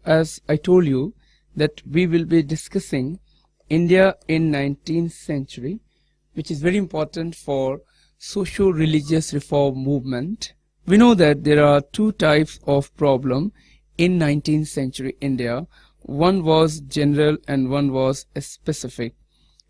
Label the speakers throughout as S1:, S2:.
S1: as I told you that we will be discussing India in 19th century, which is very important for socio-religious reform movement. We know that there are two types of problem in 19th century India. One was general and one was specific.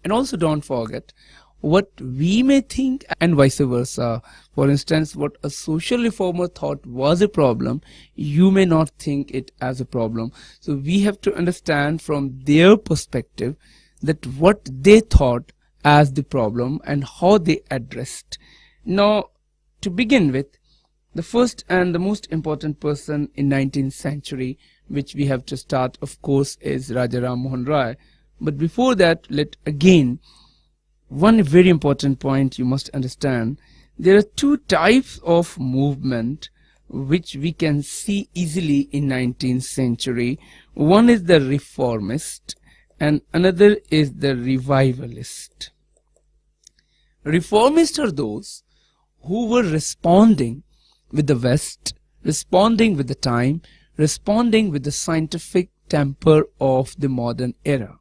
S1: And also don't forget what we may think and vice versa. For instance, what a social reformer thought was a problem, you may not think it as a problem. So we have to understand from their perspective that what they thought as the problem and how they addressed. Now, to begin with, the first and the most important person in 19th century which we have to start, of course, is Raja Ram Mohan Roy. But before that, let again, one very important point you must understand. There are two types of movement which we can see easily in 19th century. One is the reformist and another is the revivalist. Reformists are those who were responding with the West, responding with the time, responding with the scientific temper of the modern era.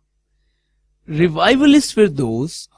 S1: Revivalists were those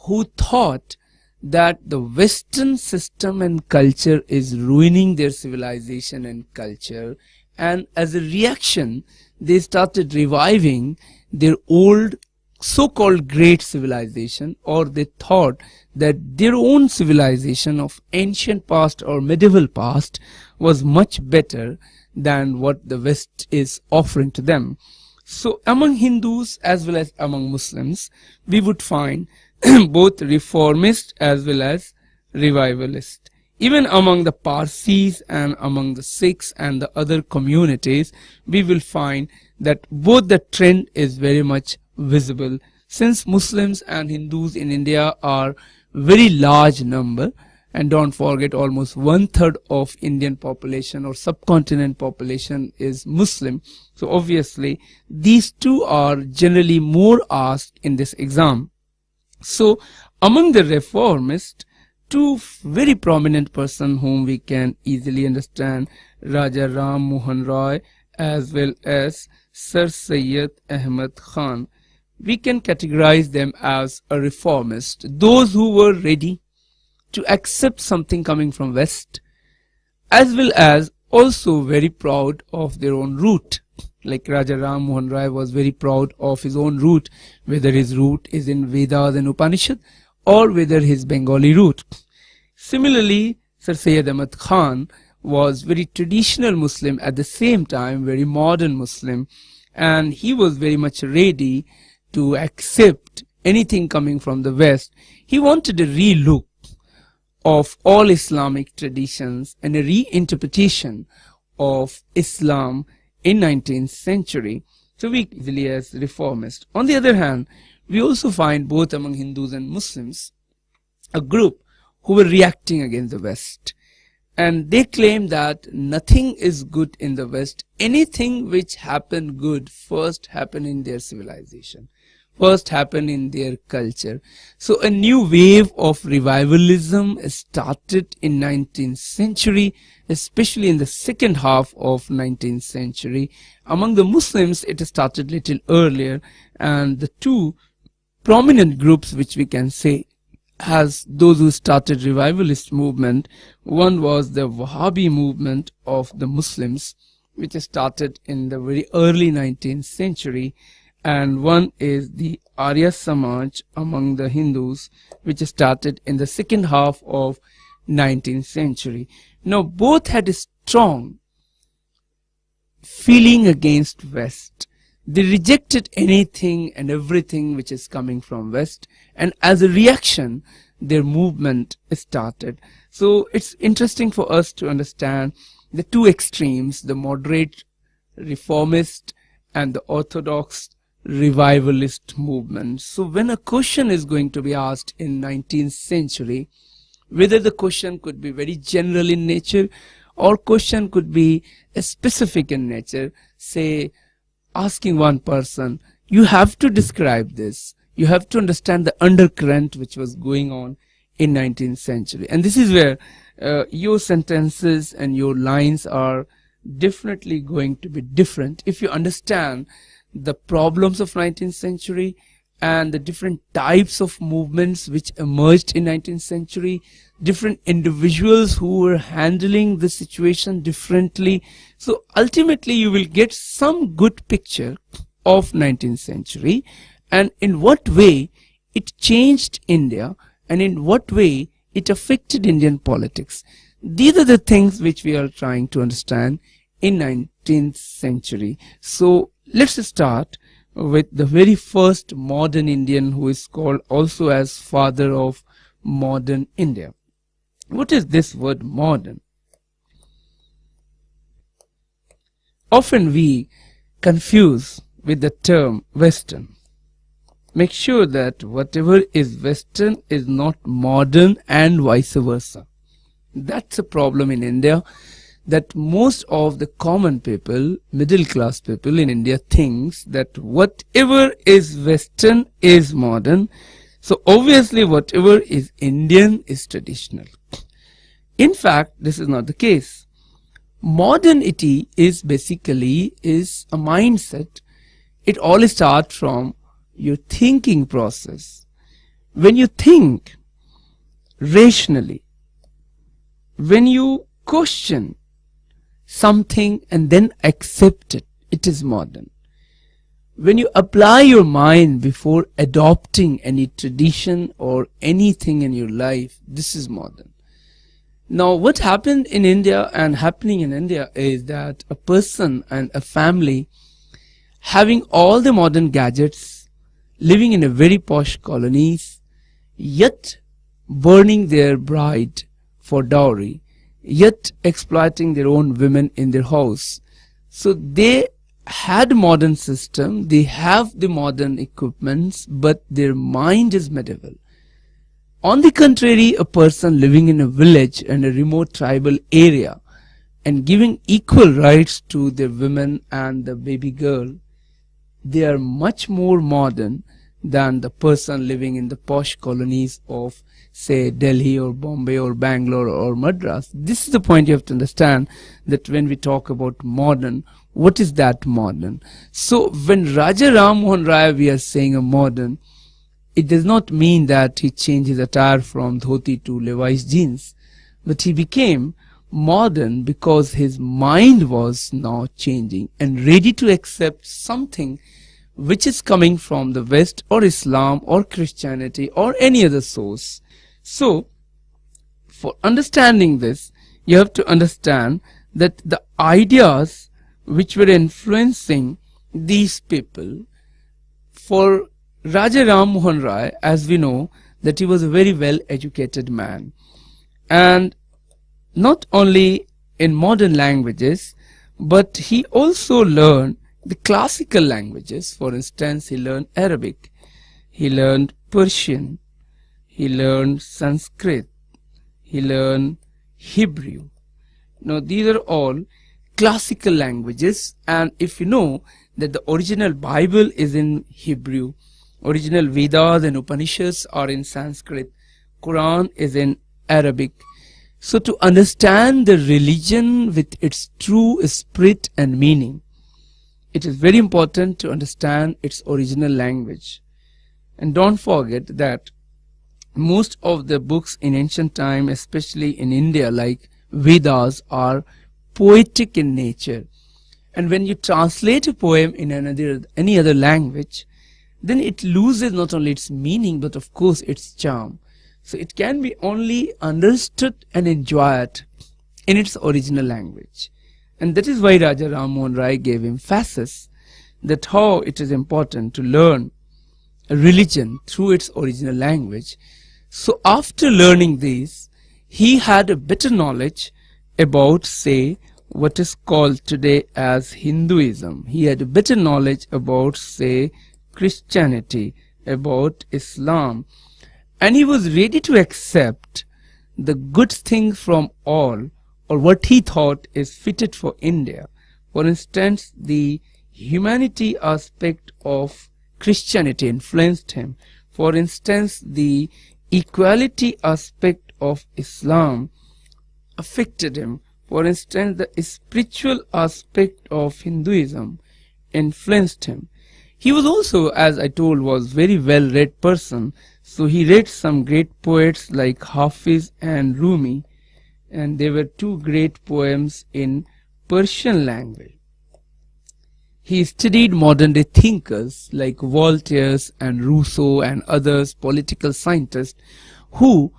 S1: who thought that the Western system and culture is ruining their civilization and culture, and as a reaction they started reviving their old so-called great civilization, or they thought that their own civilization of ancient past or medieval past was much better than what the West is offering to them. So among Hindus as well as among Muslims, we would find both reformist as well as revivalist. Even among the Parsis and among the Sikhs and the other communities, we will find that both the trend is very much visible. Since Muslims and Hindus in India are very large number, and don't forget almost 1/3 of Indian population or subcontinent population is Muslim. So obviously these two are generally more asked in this exam. So among the reformists, two very prominent persons whom we can easily understand, Raja Ram Mohan Roy as well as Sir Syed Ahmad Khan. We can categorize them as a reformist, those who were ready to accept something coming from West, as well as also very proud of their own root. Like Raja Ram Mohan Roy was very proud of his own root, whether his root is in Vedas and Upanishad or whether his Bengali root. Similarly, Sir Syed Ahmad Khan was very traditional Muslim, at the same time very modern Muslim, and he was very much ready to accept anything coming from the West. He wanted a relook of all Islamic traditions and a reinterpretation of Islam in 19th century. So we easily as reformist. On the other hand, we also find both among Hindus and Muslims a group who were reacting against the West. And they claim that nothing is good in the West. Anything which happened good first happened in their civilization, first happened in their culture. So a new wave of revivalism started in 19th century, especially in the second half of 19th century. Among the Muslims, it started little earlier, and the two prominent groups which we can say as those who started revivalist movement, one was the Wahhabi movement of the Muslims, which started in the very early 19th century, and one is the Arya Samaj among the Hindus, which started in the second half of 19th century. Now both had a strong feeling against West. They rejected anything and everything which is coming from West, and as a reaction their movement started. So it's interesting for us to understand the two extremes, the moderate reformist and the orthodox revivalist movement. So when a question is going to be asked in 19th century, whether the question could be very general in nature or question could be specific in nature, say asking one person, you have to describe this, you have to understand the undercurrent which was going on in 19th century. And this is where your sentences and your lines are definitely going to be different if you understand the problems of 19th century and the different types of movements which emerged in 19th century, different individuals who were handling the situation differently. So ultimately you will get some good picture of 19th century and in what way it changed India and in what way it affected Indian politics. These are the things which we are trying to understand in 19th century. So let's start with the very first modern Indian, who is called also as father of modern India. What is this word modern? Often we confuse with the term Western. Make sure that whatever is Western is not modern and vice versa. That's a problem in India, that most of the common people, middle class people in India thinks that whatever is Western is modern. So obviously whatever is Indian is traditional. In fact, this is not the case. Modernity is basically a mindset. It all starts from your thinking process. When you think rationally, when you question something and then accept it, it is modern. When you apply your mind before adopting any tradition or anything in your life, this is modern. Now what happened in India and happening in India is that a person and a family having all the modern gadgets, living in a very posh colonies, yet burning their bride for dowry, yet exploiting their own women in their house. So they had modern system, they have the modern equipments, but their mind is medieval. On the contrary, a person living in a village and a remote tribal area and giving equal rights to their women and the baby girl, they are much more modern than the person living in the posh colonies of, say, Delhi or Bombay or Bangalore or Madras. This is the point you have to understand, that when we talk about modern, what is that modern? So when Raja Ram Mohan Rai we are saying a modern, it does not mean that he changed his attire from dhoti to Levi's jeans, but he became modern because his mind was now changing and ready to accept something which is coming from the West or Islam or Christianity or any other source. So for understanding this, you have to understand that the ideas which were influencing these people, for Raja Ram Mohan Rai, as we know, that he was a very well educated man, and not only in modern languages, but he also learned the classical languages. For instance, he learned Arabic, he learned Persian, he learned Sanskrit, he learned Hebrew. Now these are all classical languages, and if you know that the original Bible is in Hebrew, original Vedas and Upanishads are in Sanskrit, Quran is in Arabic. So to understand the religion with its true spirit and meaning, it is very important to understand its original language. And don't forget that most of the books in ancient time, especially in India, like Vedas, are poetic in nature. And when you translate a poem in any other language, then it loses not only its meaning, but of course its charm. So it can be only understood and enjoyed in its original language. And that is why Raja Ram Mohan Rai gave emphasis that how it is important to learn a religion through its original language. So after learning this, he had a better knowledge about, say, what is called today as Hinduism. He had a better knowledge about, say, Christianity, about Islam, and he was ready to accept the good thing from all, or what he thought is fitted for India. For instance, the humanity aspect of Christianity influenced him. For instance, the equality aspect of Islam affected him. For instance, the spiritual aspect of Hinduism influenced him. He was also, as I told, was very well read person. So he read some great poets like Hafiz and Rumi, and there were two great poems in Persian language. He studied modern day thinkers like Voltaire and Rousseau and others, political scientists, who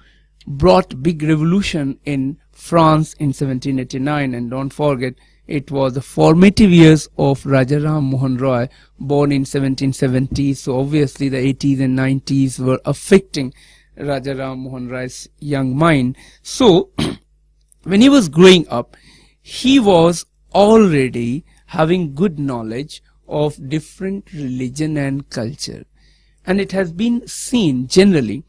S1: brought big revolution in France in 1789. And don't forget, it was the formative years of Raja Ram Mohan Roy, born in 1770. So obviously the 80s and 90s were affecting Raja Ram Mohan Roy's young mind. So when he was growing up, he was already having good knowledge of different religion and culture. And it has been seen generally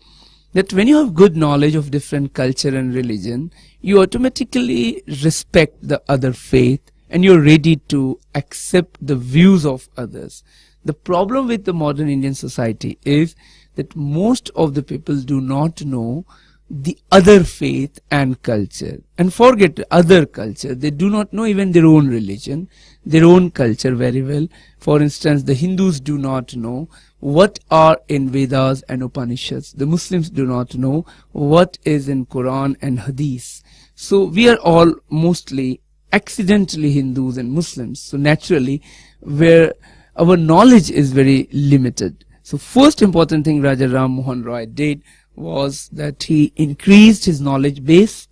S1: that when you have good knowledge of different culture and religion, you automatically respect the other faith and you're ready to accept the views of others. The problem with the modern Indian society is that most of the people do not know the other faith and culture, and forget other culture. They do not know even their own religion, their own culture very well. For instance, the Hindus do not know what are in Vedas and Upanishads. The Muslims do not know what is in Quran and Hadith. So we are all mostly accidentally Hindus and Muslims. So naturally, where our knowledge is very limited. So first important thing Raja Ram Mohan Roy did was that he increased his knowledge base,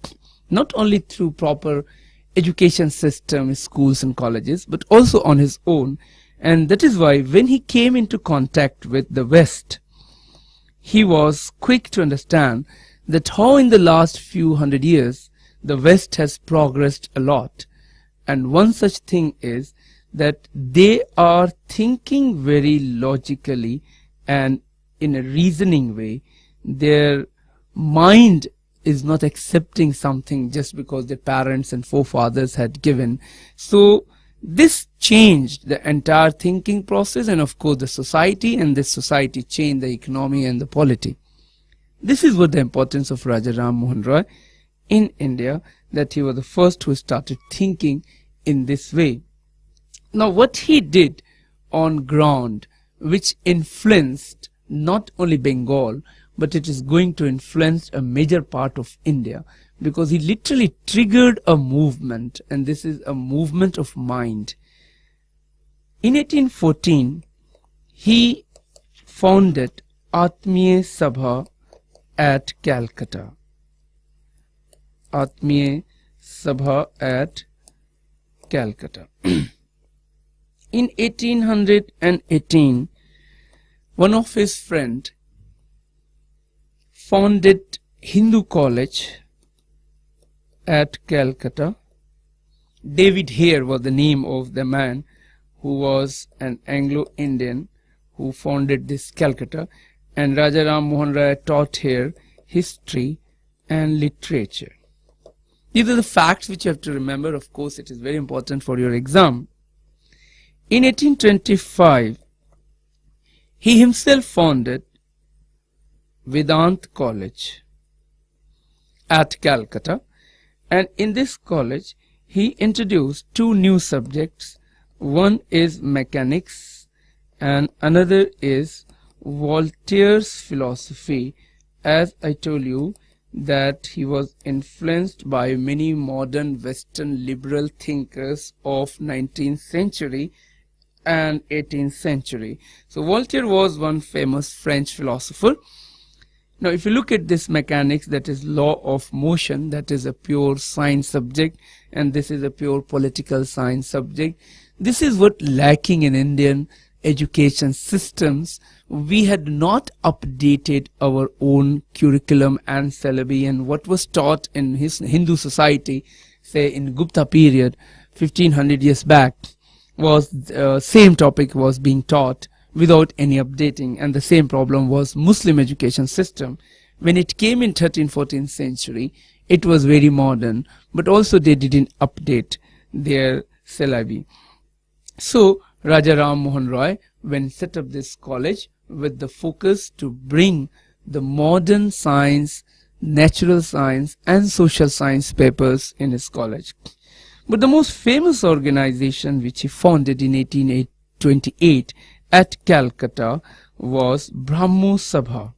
S1: not only through proper education system, schools and colleges, but also on his own. And that is why when he came into contact with the West, he was quick to understand that how in the last few hundred years the West has progressed a lot. And one such thing is that they are thinking very logically and in a reasoning way. Their mind is not accepting something just because their parents and forefathers had given. So this changed the entire thinking process and of course the society, and this society changed the economy and the polity. This is what the importance of Raja Ram Mohan Roy in India, that he was the first who started thinking in this way. Now what he did on ground, which influenced not only Bengal, but it is going to influence a major part of India, because he literally triggered a movement, and this is a movement of mind. In 1814, he founded Atmiya Sabha at Calcutta. Atmiya Sabha at Calcutta. In 1818, one of his friends founded Hindu College at Calcutta. David Hare was the name of the man who was an Anglo-Indian who founded this Calcutta, and Raja Ram Mohan Roy taught here history and literature. These are the facts which you have to remember. Of course, it is very important for your exam. In 1825, he himself founded Vedant College at Calcutta, and in this college he introduced two new subjects. One is mechanics and another is Voltaire's philosophy. As I told you that he was influenced by many modern Western liberal thinkers of 19th century and 18th century. So Voltaire was one famous French philosopher. Now if you look at this mechanics, that is law of motion, that is a pure science subject, and this is a pure political science subject. This is what lacking in Indian education systems. We had not updated our own curriculum and syllabi, and what was taught in his Hindu society, say in Gupta period 1500 years back, was same topic was being taught without any updating. And the same problem was Muslim education system. When it came in 13th, 14th century, it was very modern, but also they didn't update their syllabi. So Raja Ram Mohan Roy when set up this college with the focus to bring the modern science, natural science and social science papers in his college. But the most famous organization which he founded in 1828 at Calcutta was Brahmo Sabha.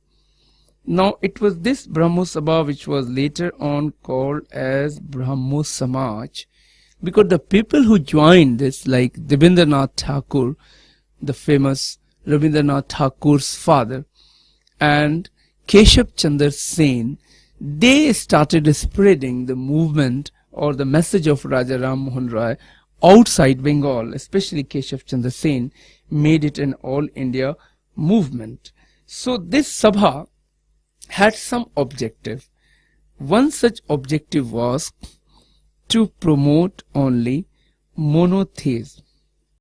S1: Now it was this Brahmo Sabha which was later on called as Brahmo Samaj, because the people who joined this, like Rabindranath Thakur, the famous Rabindranath Thakur's father, and Keshav Chandra Sen, they started spreading the movement or the message of Raja Ram Mohan Roy outside Bengal. Especially Keshav Chandra Sen made it an all India movement. So this Sabha had some objective. One such objective was to promote only monotheism.